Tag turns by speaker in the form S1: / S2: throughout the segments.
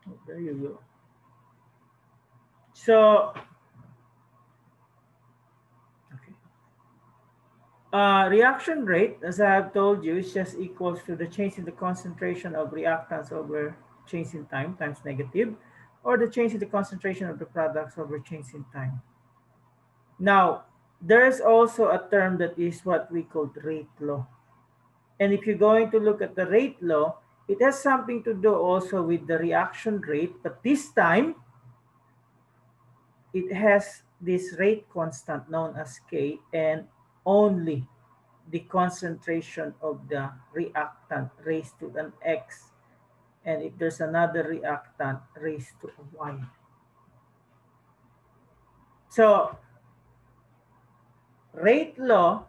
S1: Oh, there you go. So, okay. Reaction rate, as I have told you, is just equals to the change in the concentration of reactants over change in time times negative, or the change in the concentration of the products over change in time. Now, there is also a term that is what we call rate law. And if you're going to look at the rate law, it has something to do also with the reaction rate, but this time it has this rate constant known as K, and only the concentration of the reactant raised to an X, and if there's another reactant raised to a Y. So rate law,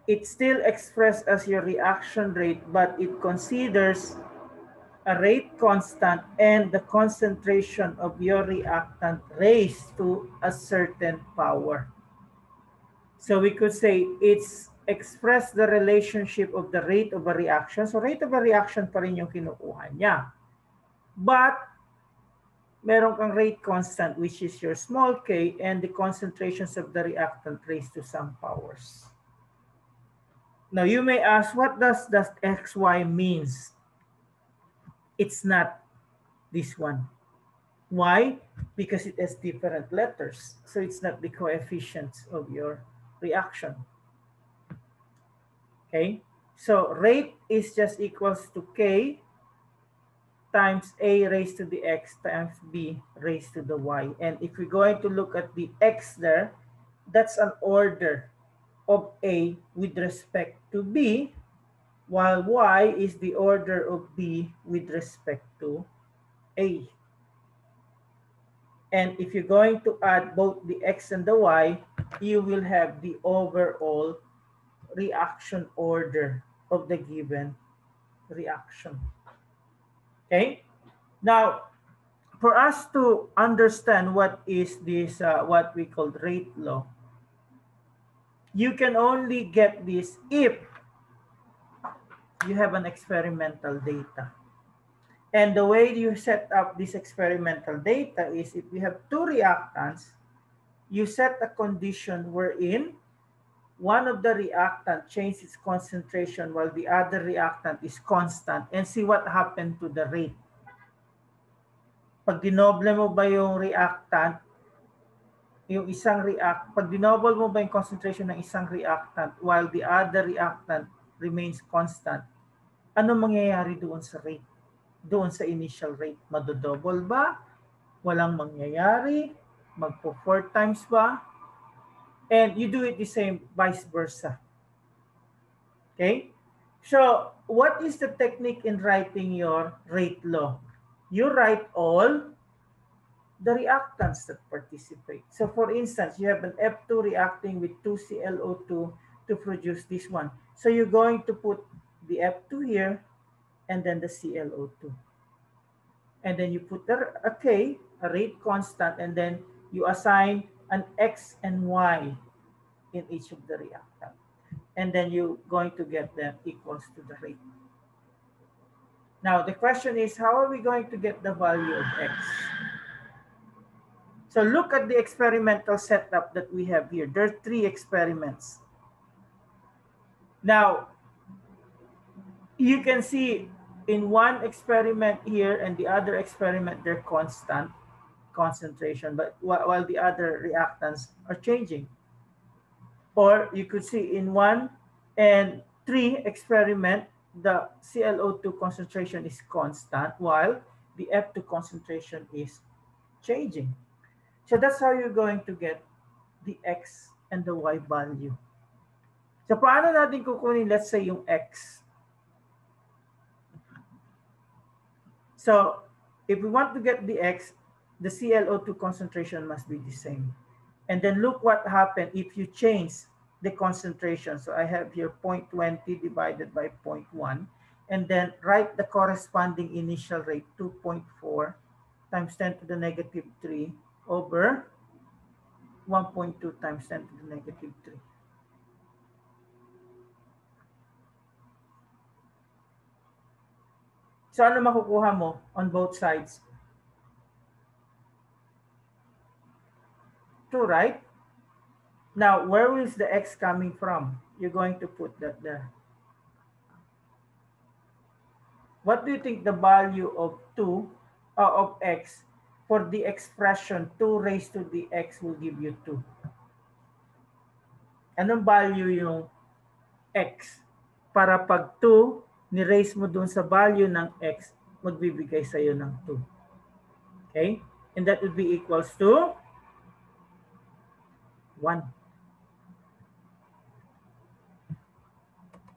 S1: it's still expressed as your reaction rate, but it considers a rate constant and the concentration of your reactant raised to a certain power. So we could say it's express the relationship of the rate of a reaction. So rate of a reaction pa rin yung kinukuha niya. But meron kang rate constant, which is your small k, and the concentrations of the reactant raised to some powers. Now you may ask, what does that xy means? It's not this one. Why? Because it has different letters. So it's not the coefficients of your reaction. Okay? So rate is just equals to K times A raised to the X times B raised to the Y. And if we're going to look at the X there, that's an order of A with respect to B, while Y is the order of B with respect to A. And if you're going to add both the X and the Y, you will have the overall reaction order of the given reaction. Okay? Now, for us to understand what is this, what we call rate law, you can only get this if you have an experimental data. And the way you set up this experimental data is if we have two reactants, you set a condition wherein one of the reactant changes its concentration while the other reactant is constant, and see what happened to the rate. Pag dinoble mo ba yung reactant, pag dinoble mo ba yung concentration ng isang reactant while the other reactant remains constant, ano mangyayari doon sa rate? Doon sa initial rate, madodouble ba? Walang mangyayari? Magpo 4 times ba? And you do it the same vice versa. Okay? So, what is the technique in writing your rate law? You write all the reactants that participate. So, for instance, you have an F2 reacting with 2ClO2 to produce this one. So, you're going to put the F2 here and then the ClO2. And then you put a K, a rate constant, and then you assign an X and Y in each of the reactants. And then you're going to get them equals to the rate. Now, the question is, how are we going to get the value of X? So look at the experimental setup that we have here. There are 3 experiments. Now, you can see in one experiment here and the other experiment, they're constant concentration, but while the other reactants are changing. Or you could see in 1 and 3 experiment, the ClO2 concentration is constant while the F2 concentration is changing. So that's how you're going to get the X and the Y value. So paano natin kukunin, let's say, yung X? So if we want to get the X, the ClO2 concentration must be the same. And then look what happened if you change the concentration. So I have here 0.20 divided by 0.1. And then write the corresponding initial rate, 2.4 times 10 to the negative 3 over 1.2 times 10 to the negative 3. So ano makukuha mo on both sides? 2, right? Now, where is the x coming from? You're going to put that there. What do you think the value of 2 of x for the expression 2 raised to the x will give you 2? Anong value yung x? Para pag 2, ni-raise mo dun sa value ng x, magbibigay sa'yo ng 2. Okay? And that would be equals to 1.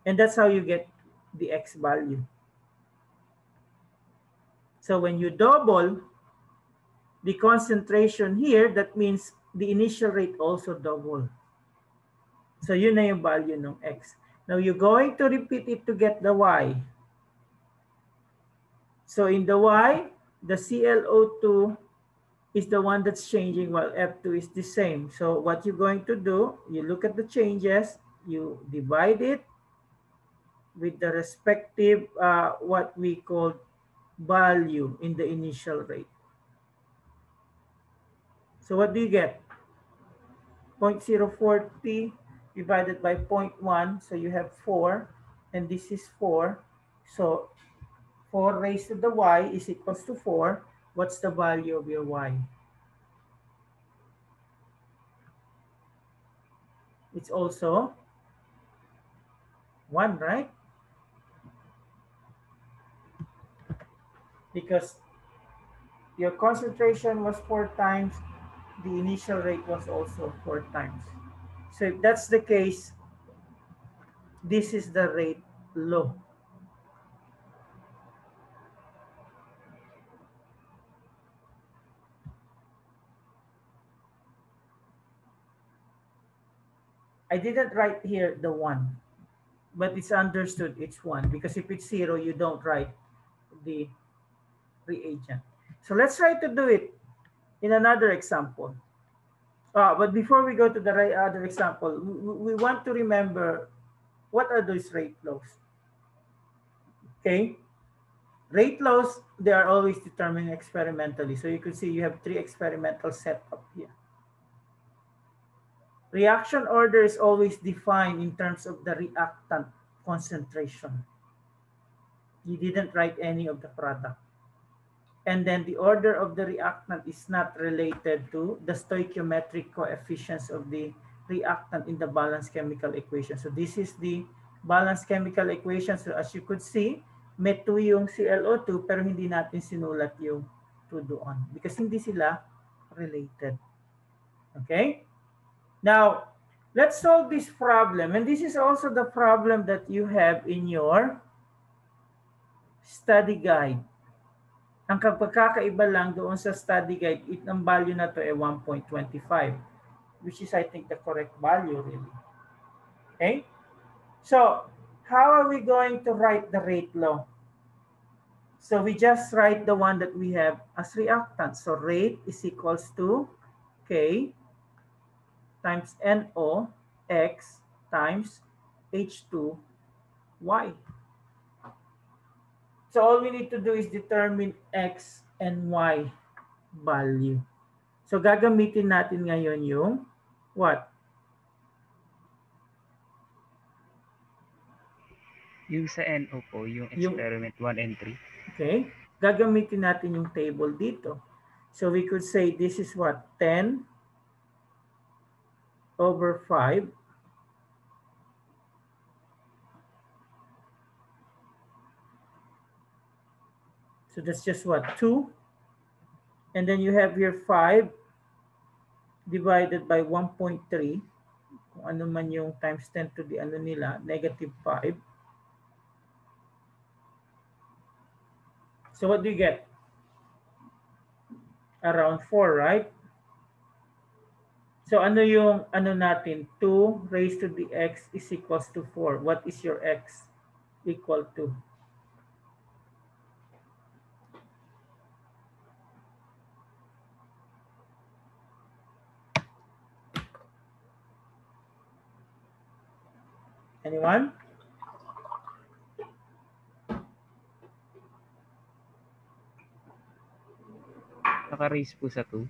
S1: And that's how you get the x value. So when you double the concentration here, that means the initial rate also double. So yun na yung value ng x. Now you're going to repeat it to get the y. So in the y, the ClO2 is the one that's changing while F2 is the same. So what you're going to do, you look at the changes, you divide it with the respective what we call value in the initial rate. So what do you get? 0.040 divided by 0.1, so you have 4, and this is 4. So 4 raised to the y is equals to 4. What's the value of your y? It's also 1, right? Because your concentration was 4 times, the initial rate was also 4 times. So if that's the case, this is the rate low. I didn't write here the 1, but it's understood it's 1, because if it's 0, you don't write the reagent. So let's try to do it in another example. But before we go to the other example, we want to remember what are those rate laws. Okay, rate laws, they are always determined experimentally. So you can see you have 3 experimental setup here. Reaction order is always defined in terms of the reactant concentration. You didn't write any of the product. And then the order of the reactant is not related to the stoichiometric coefficients of the reactant in the balanced chemical equation. So this is the balanced chemical equation. So as you could see, may 2 yung ClO2 pero hindi natin sinulat yung 2 doon because hindi sila related. Okay? Now, let's solve this problem. And this is also the problem that you have in your study guide. Ang pagkakaiba lang doon sa study guide, ang value na to ay 1.25, which is I think the correct value really. Okay? So, how are we going to write the rate law? So we just write the one that we have as reactant. So rate is equals to K times NO X times H2Y. So all we need to do is determine X and Y value. So gagamitin natin ngayon yung what?
S2: Yung sa NO po, yung experiment 1 and 3.
S1: Okay. Gagamitin natin yung table dito. So we could say this is what? 10 over 5. So that's just what? 2. And then you have your 5 divided by 1.3. Kung ano man yung times 10 to the ano nila, negative 5. So what do you get? Around 4, right? So ano yung ano natin? 2 raised to the x is equals to 4. What is your x equal to? Anyone?
S2: Naka-raise po sa 2.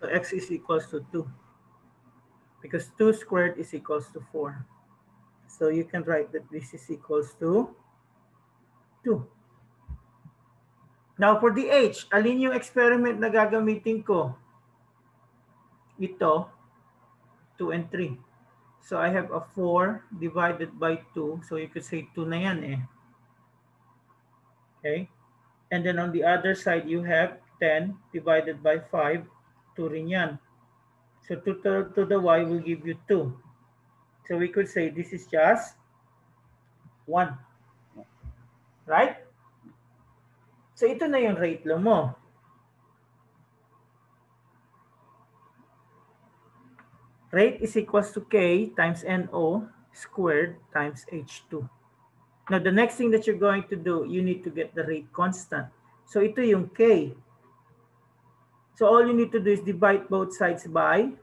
S1: So x is equals to 2 because 2 squared is equals to 4. So you can write that this is equals to 2. Now for the H, alin yung experiment na gagamitin ko? Ito, 2 and 3. So I have a 4 divided by 2. So you could say 2 na yan eh. Okay? And then on the other side, you have 10 divided by 5. 2 rin yan. So 2 to the y will give you 2. So we could say this is just 1. Right? So ito na yung rate law mo. Rate is equals to K times NO squared times H2. Now, the next thing that you're going to do, you need to get the rate constant. So ito yung K. So all you need to do is divide both sides by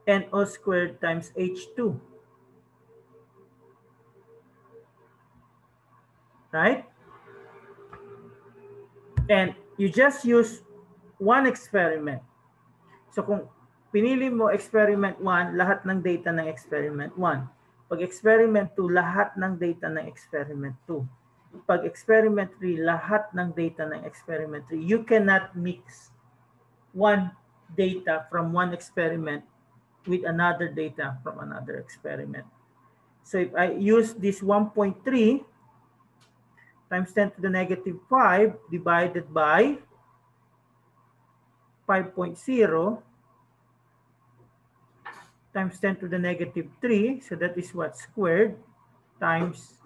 S1: NO squared times H2. Right? And you just use one experiment. So kung pinili mo experiment 1, lahat ng data ng experiment 1. Pag experiment 2, lahat ng data ng experiment 2. Pag experiment 3, lahat ng data ng experiment 3. You cannot mix one data from one experiment with another data from another experiment. So if I use this 1.3 times 10 to the negative 5 divided by 5.0 times 10 to the negative 3, so that is what, squared, times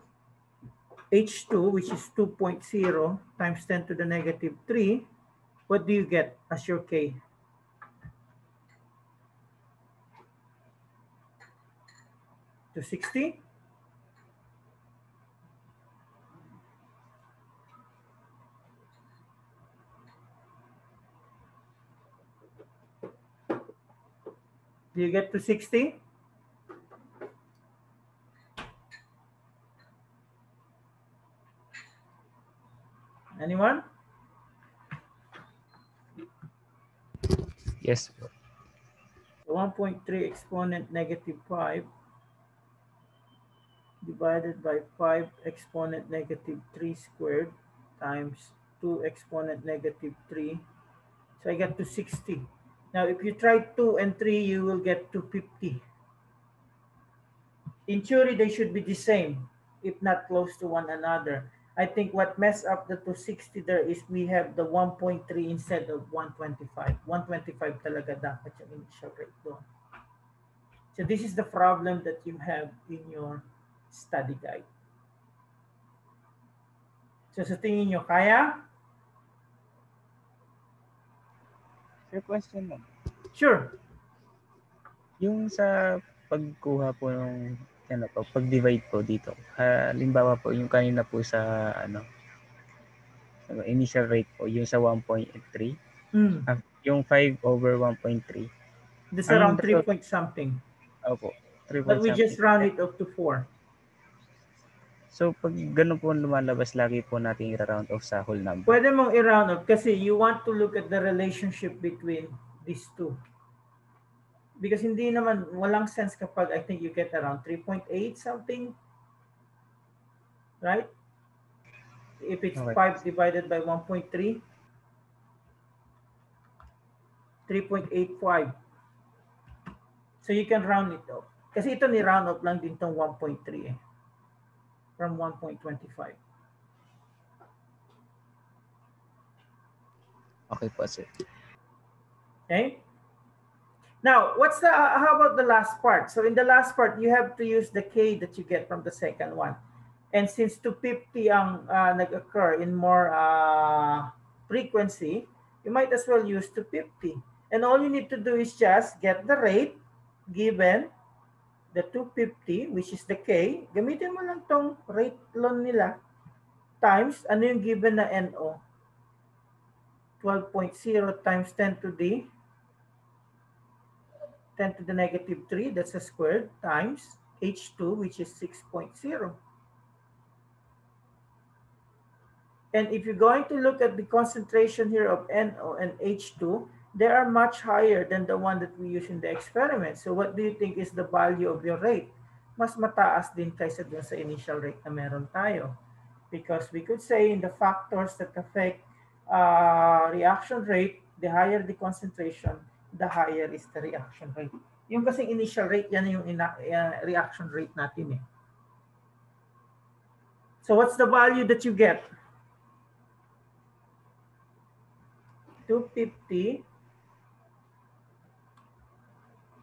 S1: H2, which is 2.0 times 10 to the negative 3, what do you get as your K? To 60? Do you get to 60? Anyone?
S2: Yes.
S1: So 1.3 exponent negative 5 divided by 5 exponent negative 3 squared times 2 exponent negative 3. So I get to 60. Now, if you try 2 and 3, you will get to 50. In theory, they should be the same, if not close to one another. I think what messed up the 260 there is we have the 1.3 instead of 125. 125 talaga dapat yung initial rate doon. So this is the problem that you have in your study guide. So sa tingin nyo, kaya?
S2: Sir, question lang.
S1: Sure.
S2: Yung sa pagkuha po ng pag-divide po dito. Halimbawa po yung kanina po sa initial rate po, yung sa 1.3. Yung 5 over 1.3.
S1: This is around 3 point something.
S2: Opo. 3
S1: But we
S2: something.
S1: just round it up to 4.
S2: So pag ganun po lumalabas, lagi po natin i-round off sa whole number.
S1: Pwede mong i-round off kasi you want to look at the relationship between these two. Because hindi naman, walang sense kapag I think you get around 3.8 something. Right? If it's okay. 5 divided by 1.3, 3.85. So you can round it off. Kasi ito ni-round off lang din tong 1.3 eh. From 1.25.
S2: Okay po, sir.
S1: Okay? Now, how about the last part? So in the last part, you have to use the K that you get from the second one. And since 250 ang nag-occur in more frequency, you might as well use 250. And all you need to do is just get the rate given the 250, which is the K. Gamitin mo lang tong rate law nila times, ano yung given na NO? 12.0 times 10 to the negative 3, that's a squared, times H2, which is 6.0. And if you're going to look at the concentration here of NO and H2, they are much higher than the one that we use in the experiment. So what do you think is the value of your rate? Mas mataas din kaysa dun sa initial rate na meron tayo. Because we could say in the factors that affect reaction rate, the higher the concentration, the higher is the reaction rate. Yung kasing initial rate, yan yung reaction rate natin eh. So what's the value that you get? 250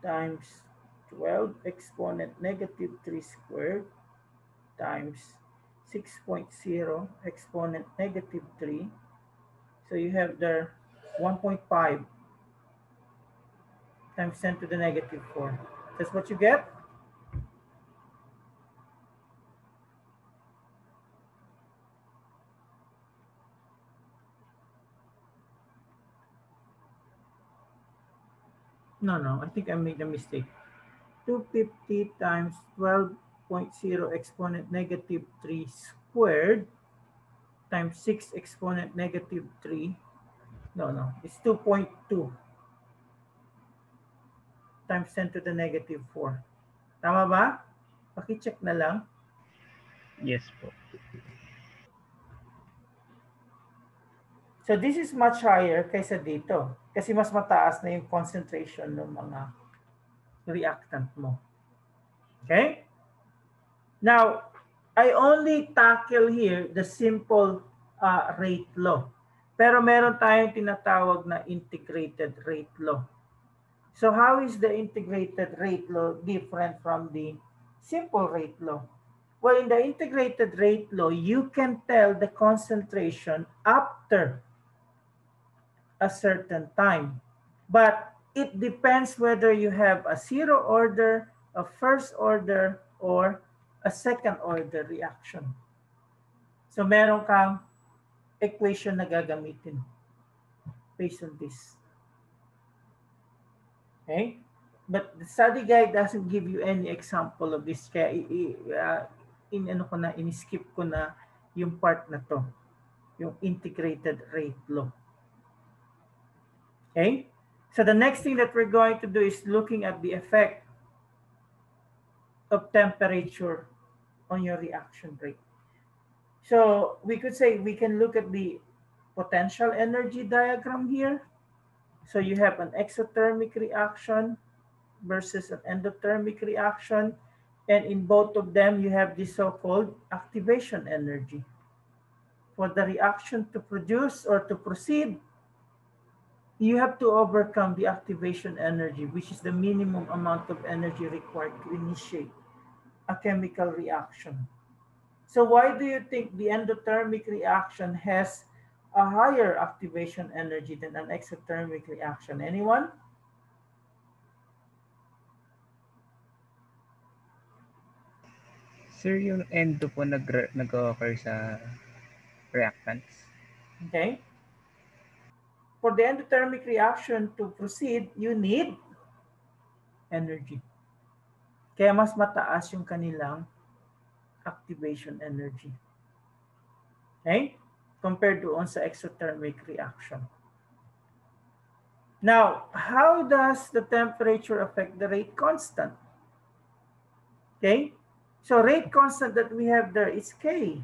S1: times 12 exponent negative 3 squared times 6.0 exponent negative 3. So you have there 1.5 times 10 to the negative 4. That's what you get? No, I think I made a mistake. 250 times 12.0 exponent negative 3 squared times 6 exponent negative 3. No, it's 2.2 times 10 to the negative 4. Tama ba? Paki-check na lang.
S2: Yes po.
S1: So this is much higher kaysa dito. Kasi mas mataas na yung concentration ng mga reactant mo. Okay? Now, I only tackle here the simple rate law. Pero meron tayong tinatawag na integrated rate law. So how is the integrated rate law different from the simple rate law? Well, in the integrated rate law, you can tell the concentration after a certain time. But it depends whether you have a zero order, a first order, or a second order reaction. So meron kang equation na gagamitin based on this. Okay? But the study guide doesn't give you any example of this. Kaya in-skip ko na yung part na to, yung integrated rate law. Okay? So the next thing that we're going to do is looking at the effect of temperature on your reaction rate. So we could say we can look at the potential energy diagram here. So you have an exothermic reaction versus an endothermic reaction. And in both of them, you have the so-called activation energy. For the reaction to produce or to proceed, you have to overcome the activation energy, which is the minimum amount of energy required to initiate a chemical reaction. So why do you think the endothermic reaction has a higher activation energy than an exothermic reaction? Anyone?
S2: Sir, yung endo po nag-occur sa reactants.
S1: Okay. For the endothermic reaction to proceed, you need energy. Kaya mas mataas yung kanilang activation energy. Okay? Compared doon sa exothermic reaction. Now, how does the temperature affect the rate constant? Okay? So rate constant that we have there is K.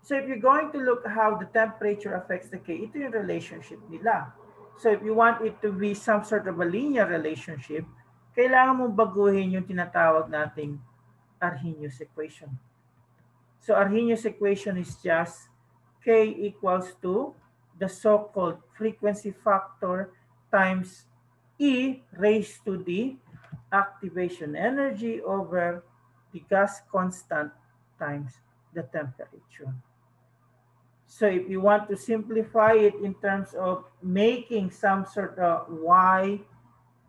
S1: So if you're going to look how the temperature affects the K, ito yung relationship nila. So if you want it to be some sort of a linear relationship, kailangan mong baguhin yung tinatawag nating Arrhenius equation. So Arrhenius equation is just K equals to the so-called frequency factor times E raised to the activation energy over the gas constant times the temperature. So if you want to simplify it in terms of making some sort of Y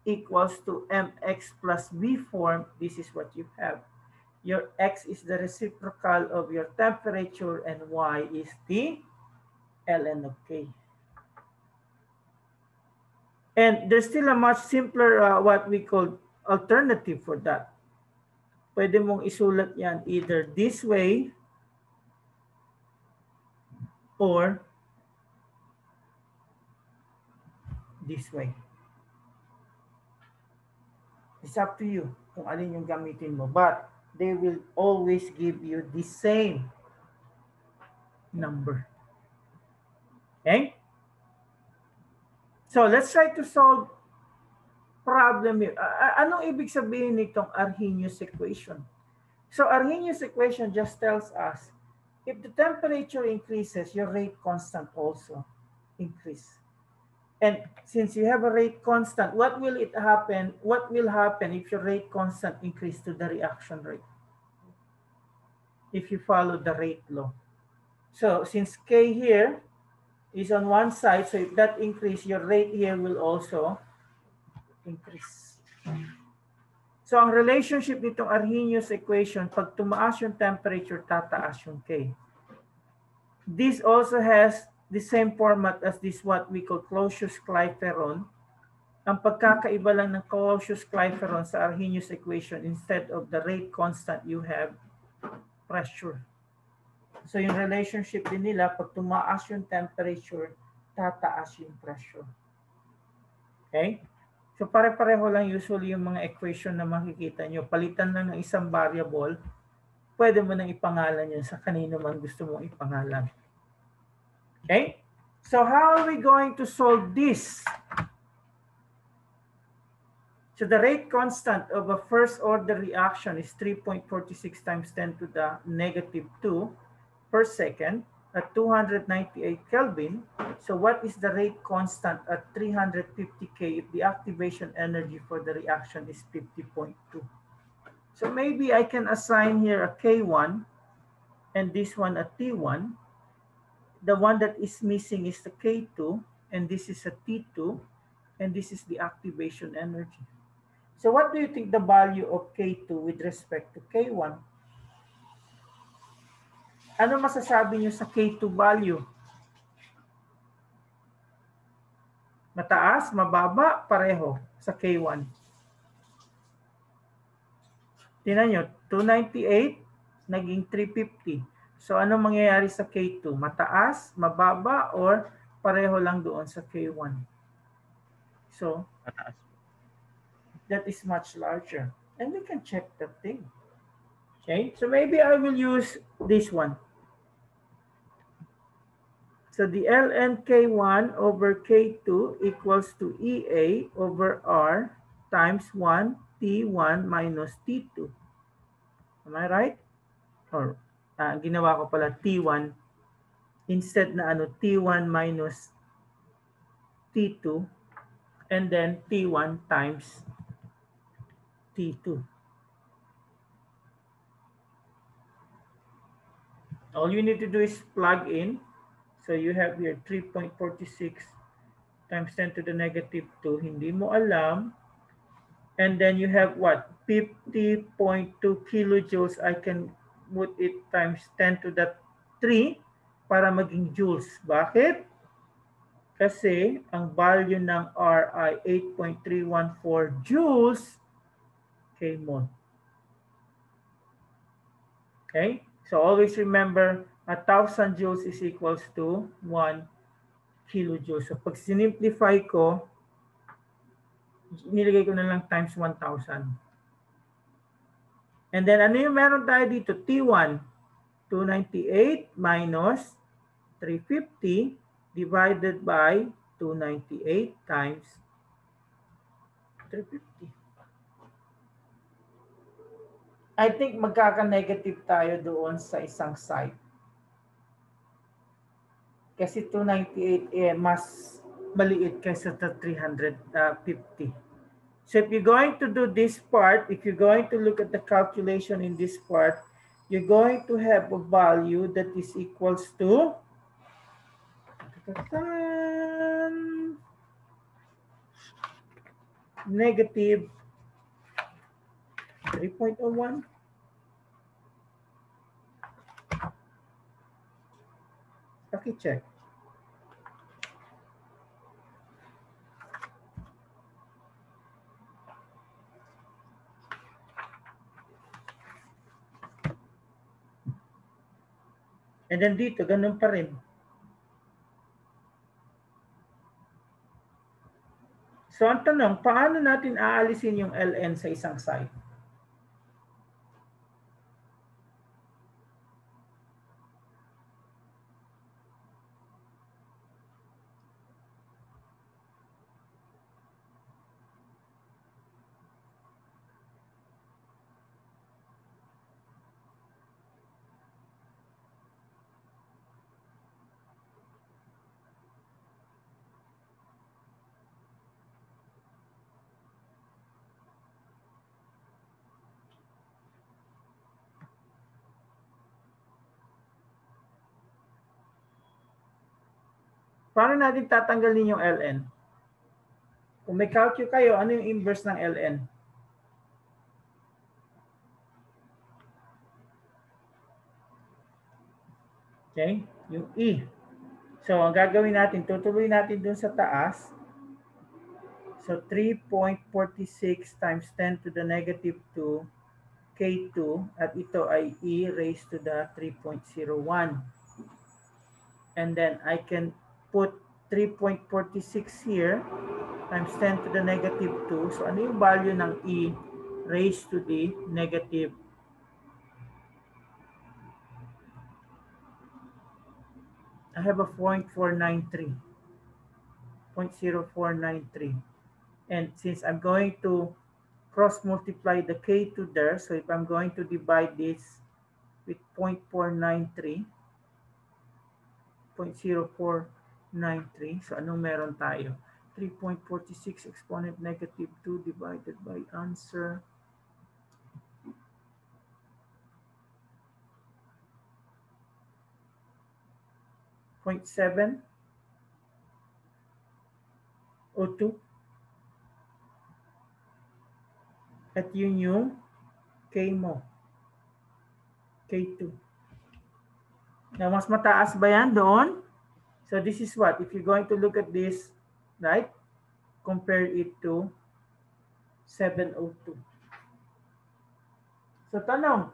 S1: equals to mx plus B form, this is what you have. Your x is the reciprocal of your temperature and y is the ln of K. And there's still a much simpler what we call alternative for that. Pwede mong isulat yan either this way or this way. It's up to you kung alin yung gamitin mo. But they will always give you the same number. Okay? So let's try to solve problem here. Anong ibig sabihin nitong Arrhenius equation? So Arrhenius equation just tells us if the temperature increases, your rate constant also increase. And since you have a rate constant, what will happen? What will happen if your rate constant increase to the reaction rate? If you follow the rate law. So since K here is on one side, so if that increase, your rate here will also increase. So ang relationship nitong Arrhenius equation, pag tumaas yung temperature, tataas yung K. This also has the same format as this what we call Clausius-Clapeyron. Ang pagkakaiba lang ng Clausius-Clapeyron sa Arrhenius equation, instead of the rate constant, you have pressure. So yung relationship din nila, pag tumaas yung temperature, tataas yung pressure. Okay? So pare-pareho lang usually yung mga equation na makikita nyo. Palitan lang ng isang variable, pwede mo nang ipangalan yun sa kanino man gusto mong ipangalan. Okay? So how are we going to solve this? So the rate constant of a first order reaction is 3.46 times 10 to the negative 2 per second at 298 Kelvin. So what is the rate constant at 350 K if the activation energy for the reaction is 50.2? So maybe I can assign here a K1 and this one a T1. The one that is missing is the K2 and this is a T2 and this is the activation energy. So what do you think the value of K2 with respect to K1? Ano masasabi niyo sa K2 value? Mataas, mababa, pareho sa K1. Tingnan nyo, 298, naging 350. So ano mangyayari sa K2? Mataas, mababa, or pareho lang doon sa K1? So,
S2: Mataas.
S1: That is much larger. And we can check that thing. Okay, so maybe I will use this one. So the ln K1 over K2 equals to EA over R times 1 T1 minus T2. Am I right? Or ginawa ko pala T1 instead na T1 minus T2 and then T1 times T2. All you need to do is plug in. So you have here 3.46 times 10 to the negative 2. Hindi mo alam. And then you have what? 50.2 kilojoules. I can put it times 10 to the 3 para maging joules. Bakit? Kasi ang value ng R ay 8.314 joules k mole. Okay? So always remember, 1,000 joules is equals to 1 kilojoules. So pag sinimplify ko, nilagay ko na lang times 1,000. And then ano yung meron tayo dito? T1, 298 minus 350 divided by 298 times 350. I think magkaka-negative tayo doon sa isang side. Kasi 298 mas maliit kaysa sa 350. So if you're going to do this part, if you're going to look at the calculation in this part, you're going to have a value that is equals to negative 3.01. Paki-check. And then dito, ganun pa rin. So ang tanong, paano natin aalisin yung Ln sa isang site? Paano natin tatanggalin yung Ln? Kung may calcu kayo, ano yung inverse ng Ln? Okay? Yung E. So, ang gagawin natin, tutuloy natin dun sa taas. So, 3.46 times 10 to the negative 2 K2 at ito ay E raised to the 3.01. And then I can put 3.46 here times 10 to the negative 2. So ano yung value ng E raised to the negative? I have a 0.493. 0.0493. And since I'm going to cross multiply the K2 there, so if I'm going to divide this with 0.493, 0.0493, so anong meron tayo? 3.46 exponent negative 2 divided by answer. .7 o 2. At yun yung K mo. K2. Now, mas mataas ba yan doon? So this is what? If you're going to look at this, right? Compare it to 702. So tanong.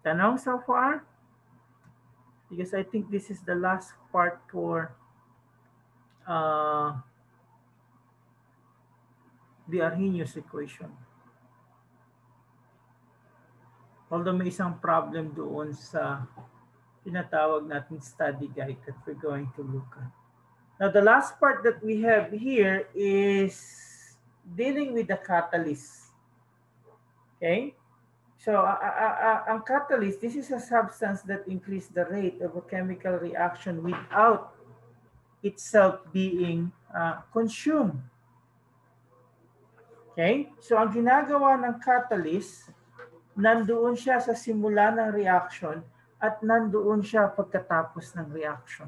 S1: Tanong so far? Because I think this is the last part for the Arrhenius equation. Although may isang problem doon sa tinatawag natin study guide that we're going to look at. Now, the last part that we have here is dealing with the catalyst. Okay? So, ang catalyst, this is a substance that increases the rate of a chemical reaction without itself being consumed. Okay? So, ang ginagawa ng catalyst, nandoon siya sa simula ng reaction at nandoon siya pagkatapos ng reaction.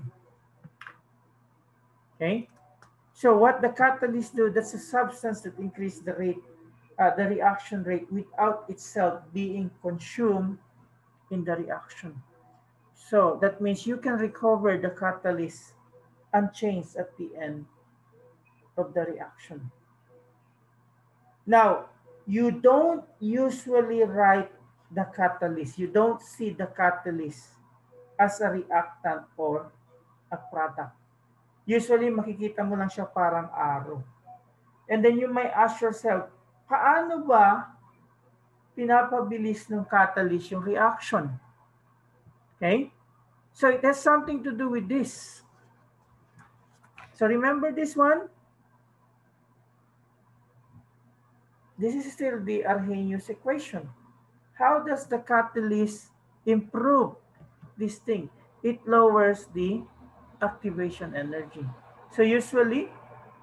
S1: Okay? So, what the catalyst do, that's a substance that increases the rate, the reaction rate without itself being consumed in the reaction. So that means you can recover the catalyst unchanged at the end of the reaction. Now, you don't usually write the catalyst. You don't see the catalyst as a reactant or a product. Usually, makikita mo lang siya parang arrow. And then you may ask yourself, paano ba pinapabilis ng catalyst yung reaction? Okay? So it has something to do with this. So remember this one? This is still the Arrhenius equation. How does the catalyst improve this thing? It lowers the activation energy. So usually,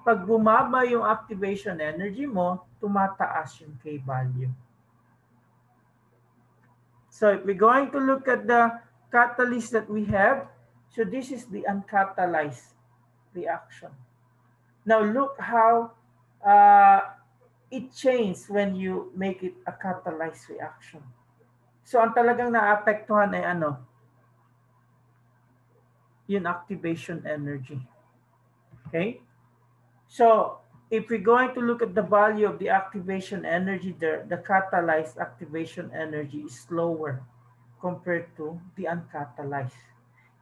S1: pag bumaba yung activation energy mo, tumataas yung K value. So if we're going to look at the catalyst that we have, so this is the uncatalyzed reaction. Now look how it changes when you make it a catalyzed reaction. So ang talagang naapektuhan ay ano? Yung activation energy. Okay? So if we're going to look at the value of the activation energy there, the catalyzed activation energy is lower compared to the uncatalyzed.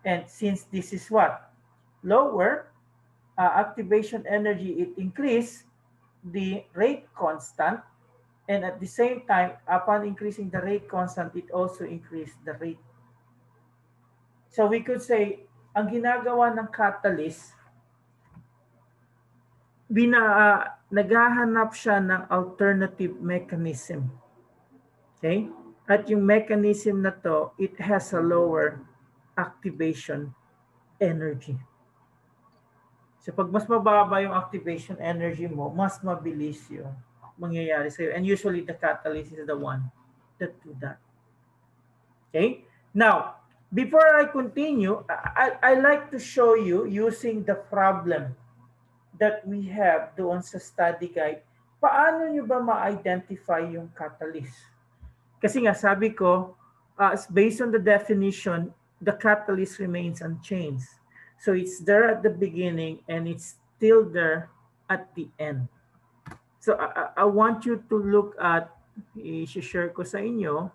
S1: And since this is what? Lower, activation energy, it increase the rate constant, and at the same time, upon increasing the rate constant, it also increased the rate. So we could say, ang ginagawa ng catalyst, naghahanap siya ng alternative mechanism. Okay? At yung mechanism na to, it has a lower activation energy. So pag mas mababa yung activation energy mo, mas mabilis yung mangyayari sa'yo. And usually the catalyst is the one that do that. Okay? Now, before I continue, I like to show you using the problem that we have doon sa study guide. Paano nyo ba ma-identify yung catalyst? Kasi nga sabi ko, based on the definition, the catalyst remains unchanged. So it's there at the beginning and it's still there at the end. So I want you to look at, i-share ko sa inyo,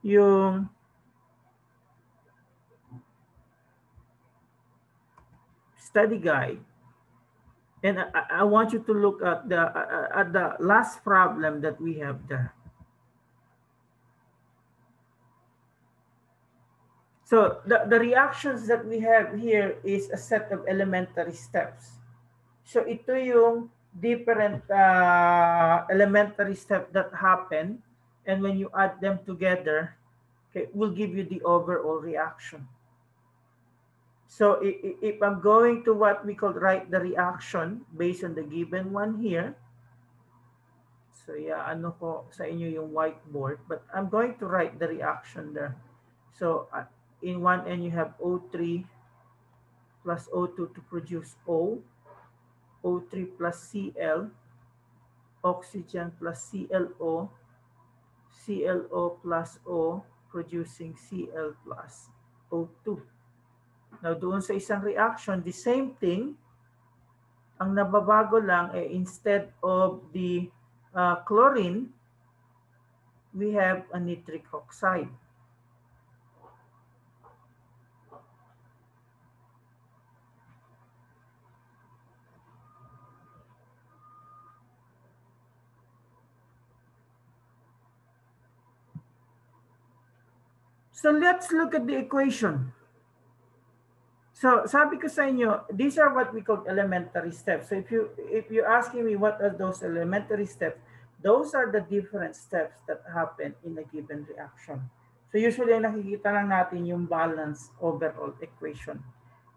S1: yung study guide. And I want you to look at the last problem that we have there. So the reactions that we have here is a set of elementary steps. So ito yung different elementary steps that happen, and when you add them together, okay, will give you the overall reaction. So if I'm going to what we call write the reaction based on the given one here, so yeah, ano ko sa inyo yung whiteboard, but I'm going to write the reaction there. So in one end, you have O3 plus O2 to produce O, O3 plus Cl, oxygen plus ClO, ClO plus O, producing Cl plus O2. Now, doon sa isang reaction, the same thing, ang nababago lang, instead of the chlorine, we have a nitric oxide. So let's look at the equation. So sabi ko sa inyo, these are what we call elementary steps. So if you're asking me what are those elementary steps, those are the different steps that happen in a given reaction. So usually nakikita lang natin yung balance overall equation.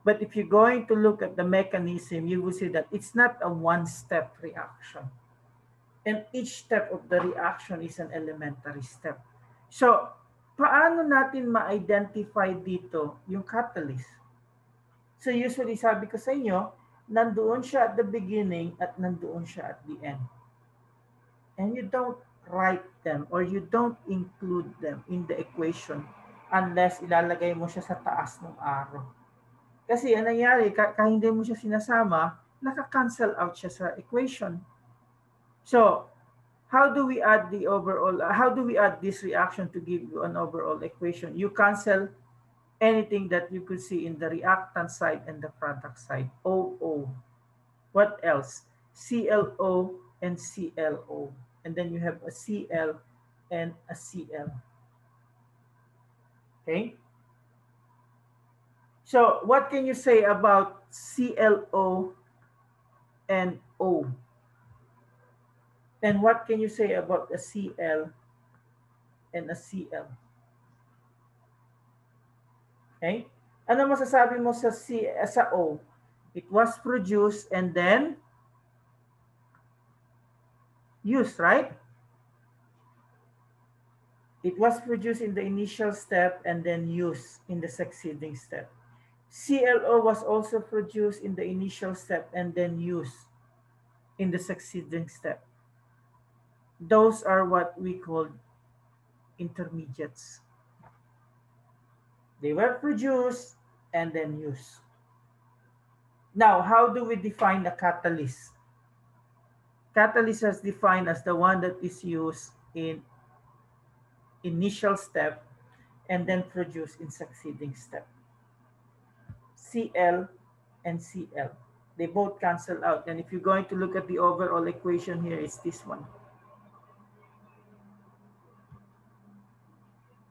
S1: But if you're going to look at the mechanism, you will see that it's not a one-step reaction. And each step of the reaction is an elementary step. So paano natin ma-identify dito yung catalyst? So usually sabi ko sa inyo, nandoon siya at the beginning at nandoon siya at the end. And you don't write them or you don't include them in the equation unless ilalagay mo siya sa taas ng arrow. Kasi ang nangyari, kahit hindi mo siya sinasama, naka-cancel out siya sa equation. So, how do we add the overall, how do we add this reaction to give you an overall equation? You cancel anything that you could see in the reactant side and the product side. OO. What else? ClO and ClO. And then you have a Cl and a Cl. Okay? So what can you say about ClO and O? And what can you say about a Cl and a Cl? Okay? Ano masasabi mo sa O? It was produced and then used, right? It was produced in the initial step and then used in the succeeding step. ClO was also produced in the initial step and then used in the succeeding step. Those are what we call intermediates. They were produced and then used. Now, how do we define a catalyst? Catalyst is defined as the one that is used in initial step and then produced in succeeding step. Cl and Cl. They both cancel out. And if you're going to look at the overall equation here, it's this one.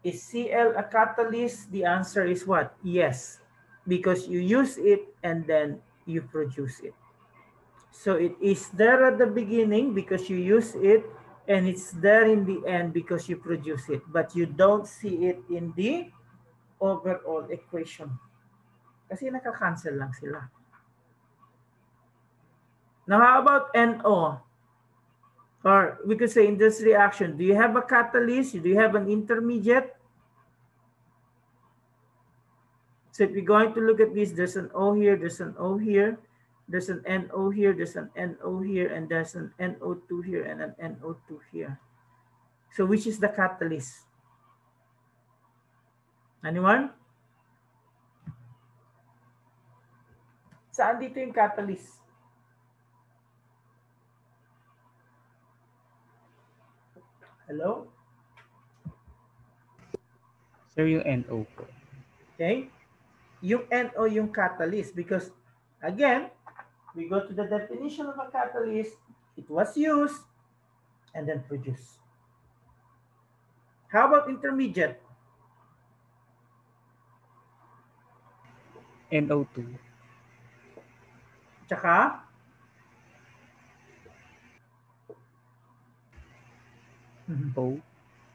S1: Is Cl a catalyst? The answer is what? Yes, because you use it and then you produce it. So it is there at the beginning because you use it, and it's there in the end because you produce it, but you don't see it in the overall equation. Kasi naka-cancel lang sila. Now, how about NO? Or we could say in this reaction, do you have a catalyst? Do you have an intermediate? So if you're going to look at this, there's an O here, there's an O here, there's an NO here, there's an NO here, and there's an NO2 here and an NO2 here. So which is the catalyst? Anyone? Saan dito yung catalyst? Hello?
S2: Sir, yung NO po.
S1: Okay? Yung NO yung catalyst because, again, we go to the definition of a catalyst. It was used and then produced. How about intermediate?
S2: NO2.
S1: Tsaka?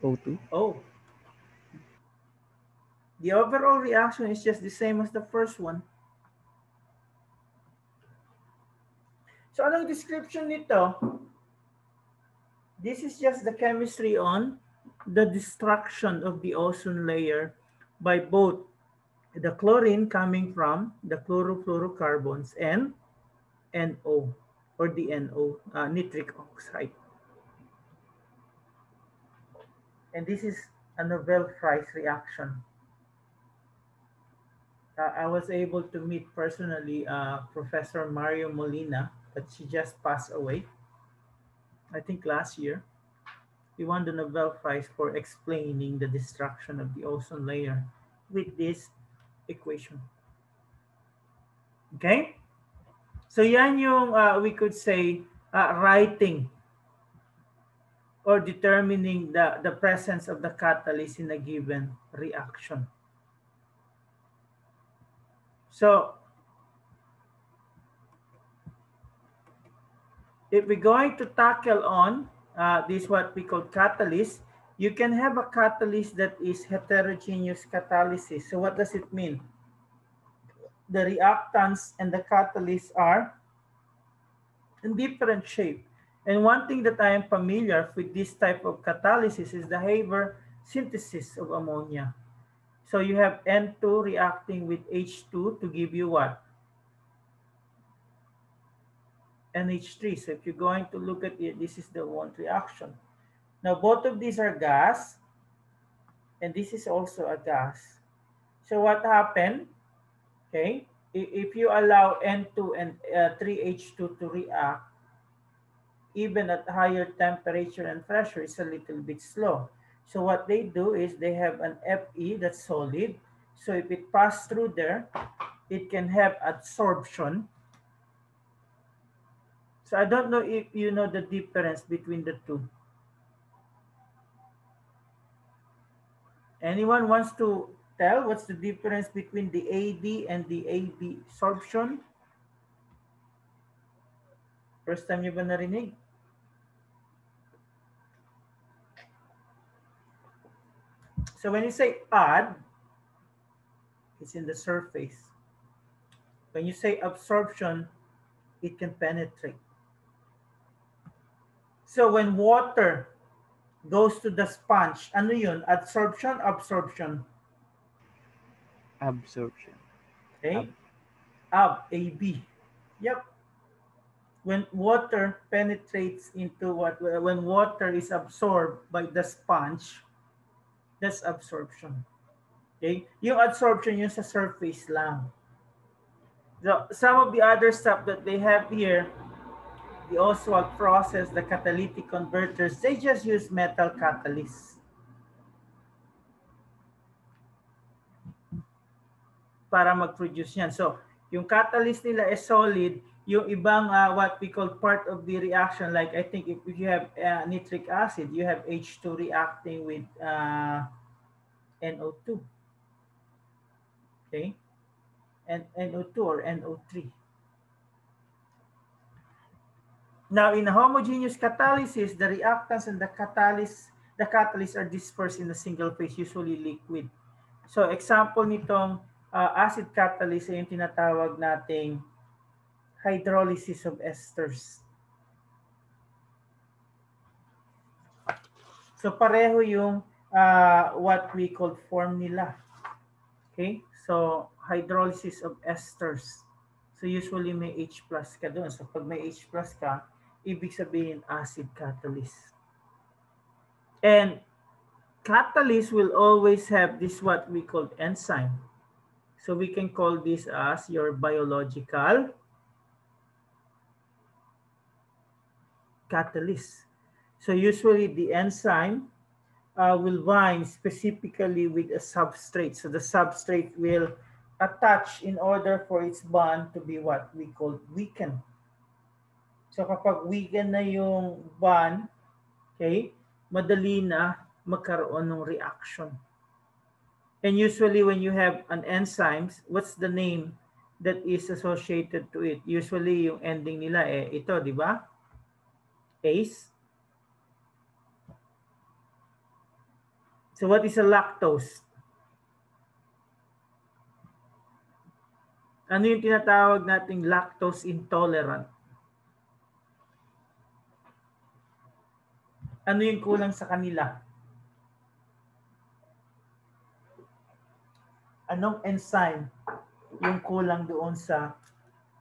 S2: O2.
S1: Oh. The overall reaction is just the same as the first one. So anong description nito? This is just the chemistry on the destruction of the ozone layer by both the chlorine coming from the chlorofluorocarbons and NO or the NO, nitric oxide. And this is a Nobel Prize reaction. I was able to meet personally Professor Mario Molina, but she just passed away, I think last year. He won the Nobel Prize for explaining the destruction of the ozone layer with this equation. Okay? So yan yung we could say writing or determining the presence of the catalyst in a given reaction. So if we're going to tackle on this what we call catalyst, you can have a catalyst that is heterogeneous catalysis. So what does it mean? The reactants and the catalysts are in different shape. And one thing that I am familiar with this type of catalysis is the Haber synthesis of ammonia. So you have N2 reacting with H2 to give you what? NH3. So if you're going to look at it, this is the one reaction. Now both of these are gas, and this is also a gas. So what happened? Okay, if you allow N2 and 3H2 to react, even at higher temperature and pressure, it's a little bit slow. So what they do is they have an Fe that's solid. So if it passes through there, it can have absorption. So I don't know if you know the difference between the two. Anyone wants to tell what's the difference between the AD and the AB absorption? First time nyo ba narinig? So when you say add, it's in the surface. When you say absorption, it can penetrate. So when water goes to the sponge, ano yun? Adsorption, absorption?
S2: Absorption.
S1: Okay. AB. Yep. When water penetrates into when water is absorbed by the sponge, That's absorption. Okay? Yung absorption yung sa surface lang. So, some of the other stuff that they have here, the Oswald process, the catalytic converters, they just use metal catalysts para mag-produce yan. So, yung catalyst nila is solid. Yung ibang what we call part of the reaction, like I think if you have nitric acid, you have H2 reacting with NO2. Okay? And NO2 or NO3. Now, in a homogeneous catalysis, the reactants and the catalysts are dispersed in a single phase, usually liquid. So, example nitong acid catalyst ay yung tinatawag nating hydrolysis of esters. So, pareho yung what we call form nila. Okay? So, hydrolysis of esters. So, usually may H plus ka doon. So, pag may H plus ka, ibig sabihin acid catalyst. And catalyst will always have this what we call enzyme. So we can call this as your biological catalyst. So usually the enzyme will bind specifically with a substrate. So the substrate will attach in order for its bond to be what we call weakened. So kapag weaken na yung bond, okay, madali na magkaroon ng reaction. And usually when you have an enzymes, what's the name that is associated to it? Usually yung ending nila ito, di ba? Ase. So what is a lactose? Ano yung tinatawag nating lactose intolerant? Ano yung kulang sa kanila? Anong enzyme yung kulang doon sa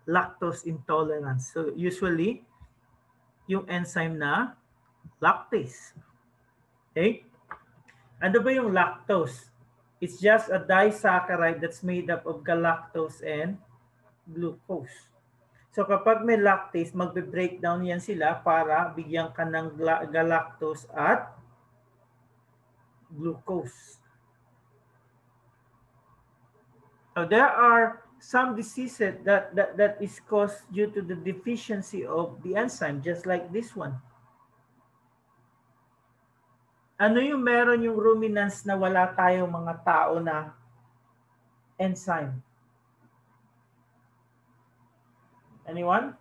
S1: lactose intolerance? So usually, yung enzyme na lactase. Okay? Ano ba yung lactose? It's just a disaccharide that's made up of galactose and glucose. So kapag may lactase, magbe-breakdown yan sila para bigyan ka ng galactose at glucose. So there are some diseases that is caused due to the deficiency of the enzyme, just like this one. Ano yung meron yung ruminants na wala tayong mga tao na enzyme? Anyone?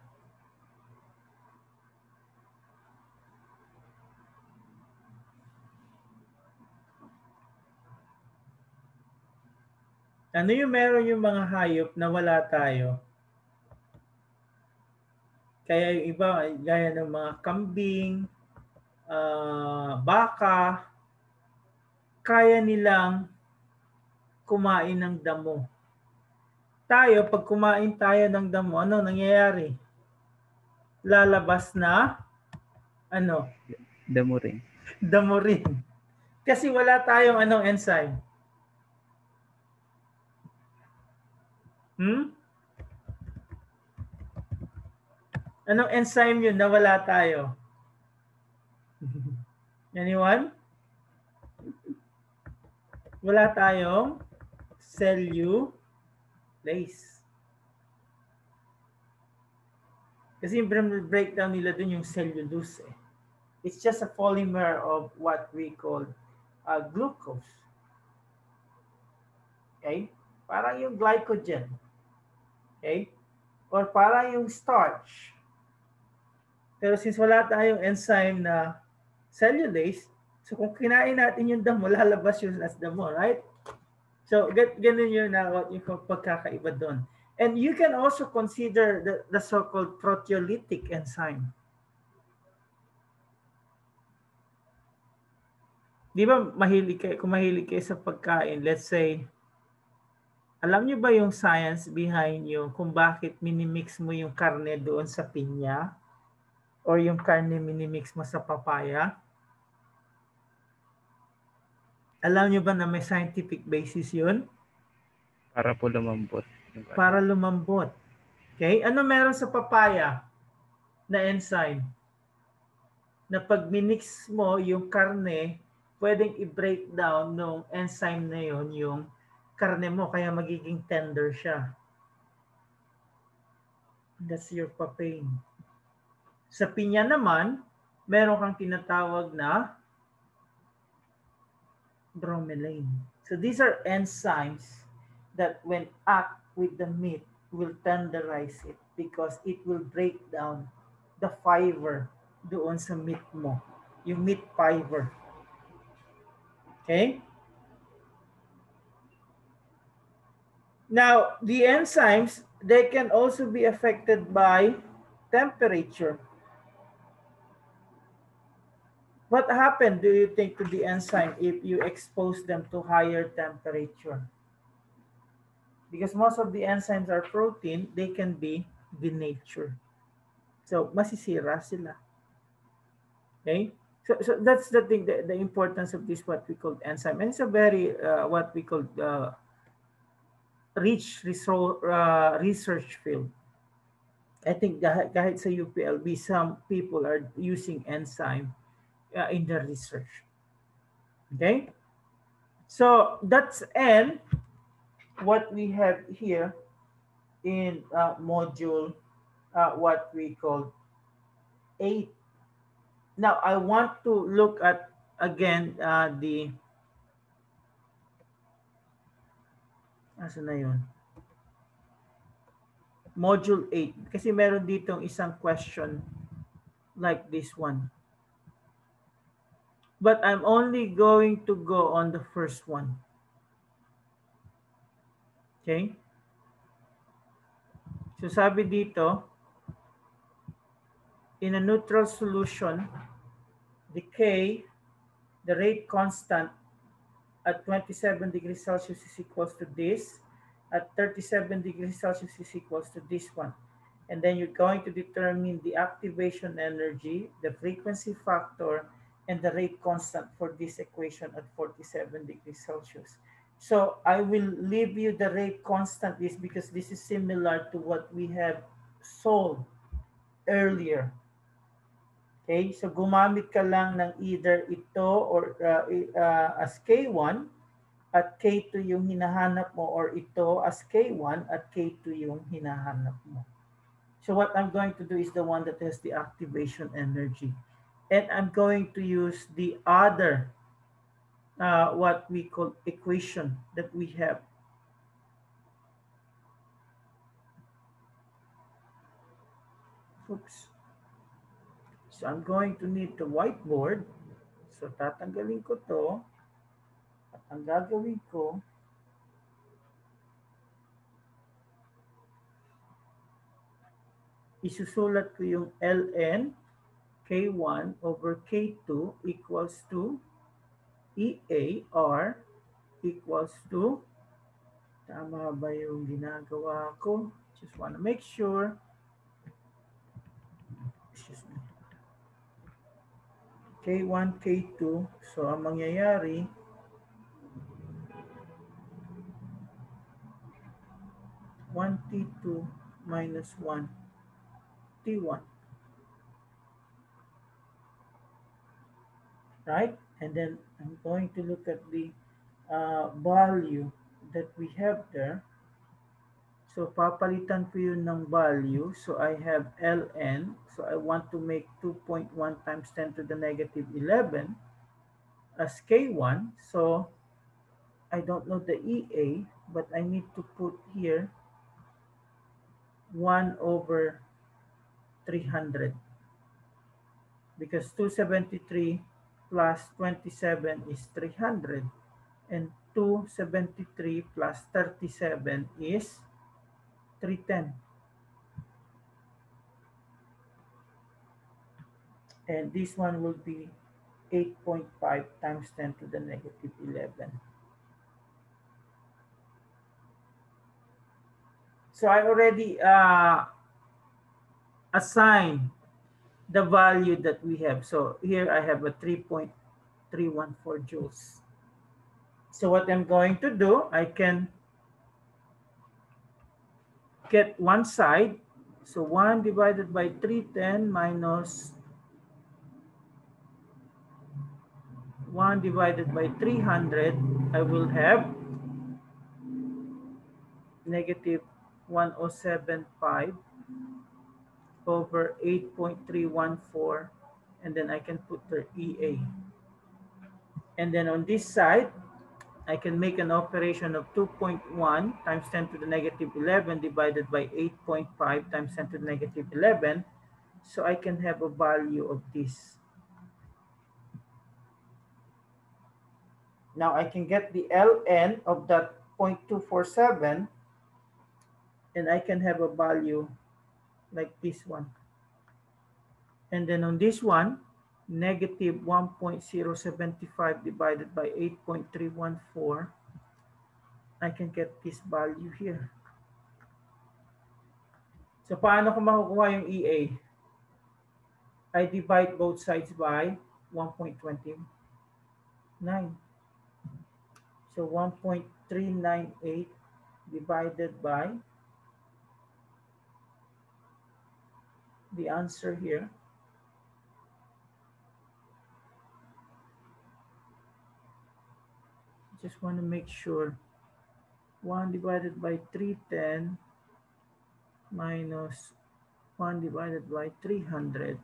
S1: Ano yung meron yung mga hayop na wala tayo? Kaya yung iba, gaya ng mga kambing, baka, kaya nilang kumain ng damo. Tayo, pag kumain tayo ng damo, ano nangyayari? Lalabas na, ano?
S2: Damo rin.
S1: Damo rin. Kasi wala tayong anong enzyme. Anong enzyme yun na wala tayo? Anyone? Wala tayong cellulase. Kasi yung breakdown nila dun yung cellulose. It's just a polymer of what we call glucose. Okay? Parang yung glycogen. Okay? Or parang yung starch. Pero since wala tayong enzyme na cellulase, so kung kinain natin yung damo, lalabas yun as damo, right? So, ganun yun na yung pagkakaiba doon. And you can also consider the so-called proteolytic enzyme. Di ba kung mahilig kayo sa pagkain, let's say, alam niyo ba yung science behind yung kung bakit minimix mo yung karne doon sa pinya? Or yung karne minimix mo sa papaya? Alam nyo ba na may scientific basis yun?
S2: Para po lumambot.
S1: Para lumambot. Okay? Ano meron sa papaya na enzyme? Na pag minix mo yung karne, pwedeng i-break down ng enzyme na yun yung karne mo, kaya magiging tender siya. That's your papain. Sa pinya naman, meron kang tinatawag na bromelain. So these are enzymes that when act with the meat will tenderize it because it will break down the fiber doon sa meat mo. Yung meat fiber. Okay? Now, the enzymes, they can also be affected by temperature. What happened, do you think, to the enzyme if you expose them to higher temperature? Because most of the enzymes are protein, they can be denatured. So, masisira sila. Okay? So that's the thing, the importance of this, what we call enzyme. And it's a very, what we call, rich research field. I think kahit sa UPLB, some people are using enzyme in their research. Okay? So that's N, what we have here in module, what we call 8. Now, I want to look at, again, the, asa na yun? Module 8. Kasi meron ditong isang question like this one. But I'm only going to go on the first one. Okay? So sabi dito, in a neutral solution, the K, the rate constant at 27 degrees Celsius is equals to this. At 37 degrees Celsius is equals to this one. And then you're going to determine the activation energy, the frequency factor, and the rate constant for this equation at 47 degrees Celsius. So I will leave you the rate constant is because this is similar to what we have solved earlier. Okay, so gumamit ka lang ng either ito or as K1 at K2 yung hinahanap mo, or ito as K1 at K2 yung hinahanap mo. So what I'm going to do is the one that has the activation energy. And I'm going to use the other, what we call equation that we have. Oops. So I'm going to need the whiteboard. So tatanggalin ko to. At ang gagawin ko, isusulat ko yung ln K1 over K2 equals to EAR equals to, tama ba yung ginagawa ko? Just want to make sure. Excuse me. K1, K2. So, ang mangyayari, one T2 minus 1 T1. Right? And then I'm going to look at the value that we have there. So, papalitan ko yun ng value. So, I have ln. So, I want to make 2.1 times 10 to the negative 11 as K1. So, I don't know the EA, but I need to put here 1 over 300. Because 273 plus 27 is 300. And 273 plus 37 is 310. And this one will be 8.5 times 10 to the negative 11. So I already assigned the value that we have. So here I have a 3.314 joules. So what I'm going to do, I can get one side. So 1 divided by 310 minus 1 divided by 300, I will have negative 1075 over 8.314, and then I can put the EA. And then on this side, I can make an operation of 2.1 times 10 to the negative 11 divided by 8.5 times 10 to the negative 11. So I can have a value of this. Now I can get the ln of that 0.247, and I can have a value like this one. And then on this one, negative 1.075 divided by 8.314, I can get this value here. So paano ko makukuha yung EA? I divide both sides by 1.29. So 1.398 divided by the answer here. Just want to make sure. 1 divided by 310 minus 1 divided by 300.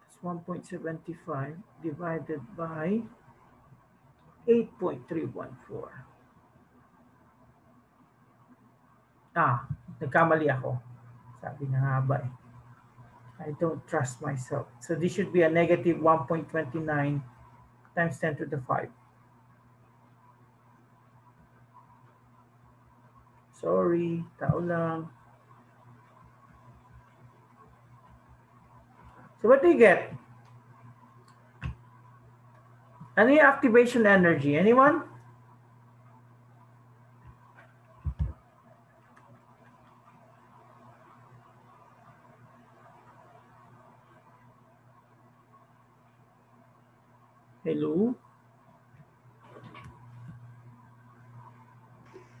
S1: That's 1.75 divided by 8.314. Nagkamali ako. Sabi na nga ba eh. I don't trust myself. So this should be a negative 1.29 times 10 to the 5. Sorry, tao lang. So what do you get? Ano yung activation energy? Anyone? Hello?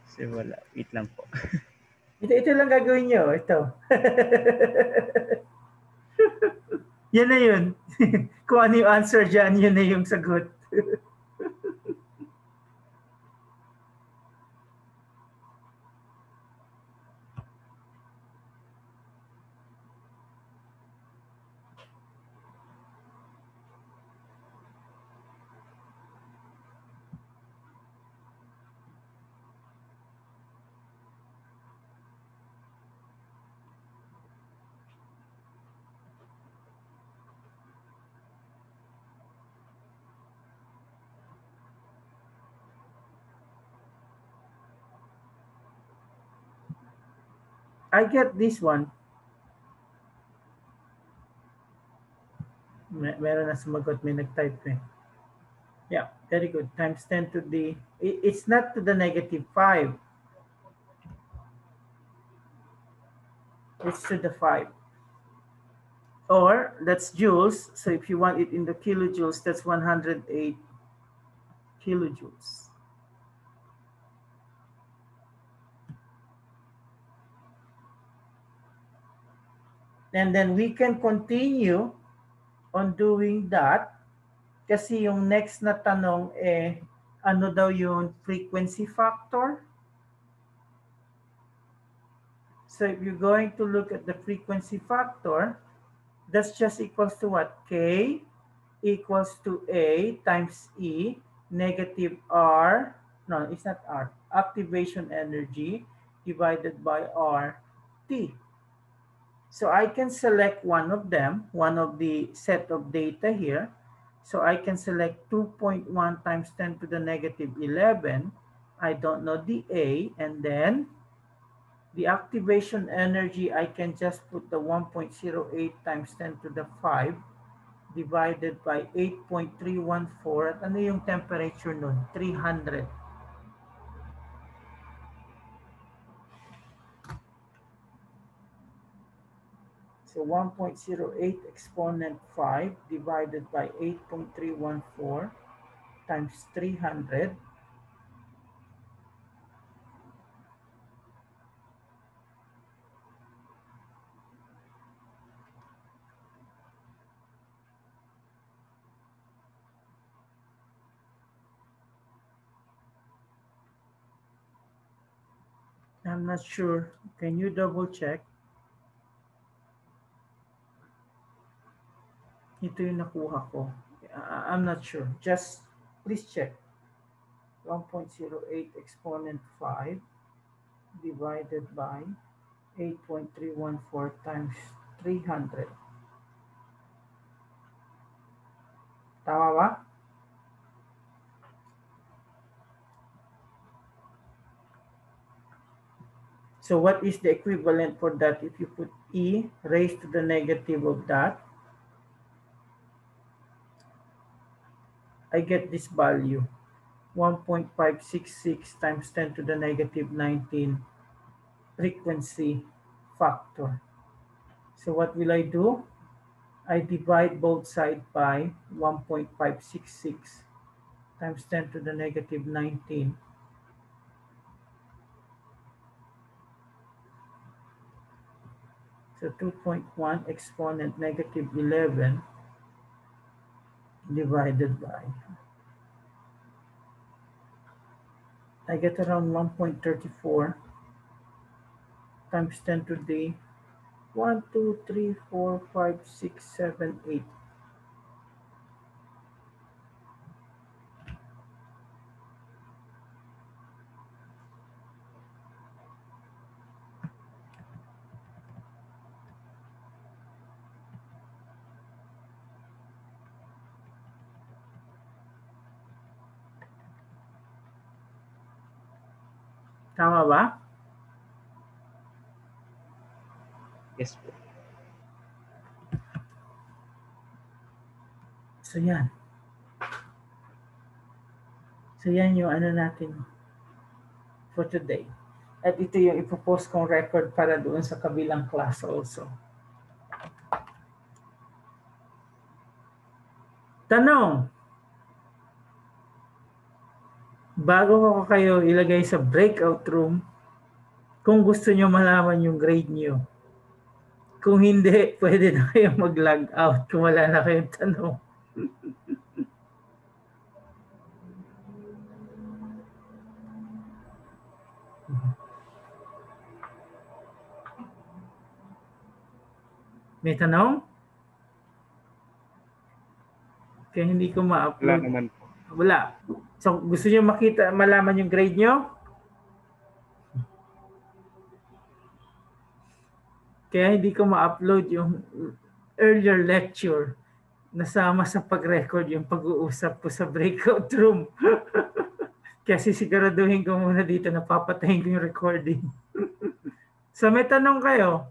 S2: So wala. Wait lang po.
S1: Ito lang gagawin nyo. Ito. Yan na yun. Kung ano yung answer dyan, yun na yung sagot. I get this one. Meron na sumagot, may nag-type eh. Yeah, very good. Times 10 to the, it's not to the negative 5. It's to the 5. Or, that's joules. So if you want it in the kilojoules, that's 108 kilojoules. And then we can continue on doing that kasi yung next na tanong ano daw yung frequency factor? So if you're going to look at the frequency factor, that's just equals to what? K equals to A times E negative R, no, it's not R, activation energy divided by R T. So I can select one of them, one of the set of data here. So I can select 2.1 times 10 to the negative 11. I don't know the A. And then the activation energy, I can just put the 1.08 times 10 to the 5 divided by 8.314. At ano yung temperature nun? 300. So 1.08 exponent 5 divided by 8.314 times 300 I'm not sure. Can you double check? Ito yung nakuha ko. I'm not sure. Just please check. 1.08 exponent 5 divided by 8.314 times 300. Tama ba? So what is the equivalent for that if you put e raised to the negative of that? I get this value, 1.566 times 10 to the negative 19 frequency factor. So what will I do? I divide both sides by 1.566 times 10 to the negative 19. So 2.1 exponent negative 11 divided by, I get around 1.34 times 10 to the 1, 2, 3, 4, 5, 6, 7, 8. Tama ba?
S2: Yes po.
S1: So yan. So yan yung ano natin for today. At ito yung ipopost kong record para doon sa kabilang class also. Tanong. Bago ko kayo ilagay sa breakout room, kung gusto nyo malaman yung grade nyo. Kung hindi, pwede na kayong mag-log out kung wala na kayong tanong. May tanong? Kaya hindi ko ma-upload.
S2: Wala naman po.
S1: Wala. So, gusto nyo makita, malaman yung grade nyo? Kaya hindi ko ma-upload yung earlier lecture. Nasama sa pag-record yung pag-uusap ko sa breakout room. Kasi siguraduhin ko muna dito na papatayin ko yung recording. So, may tanong kayo?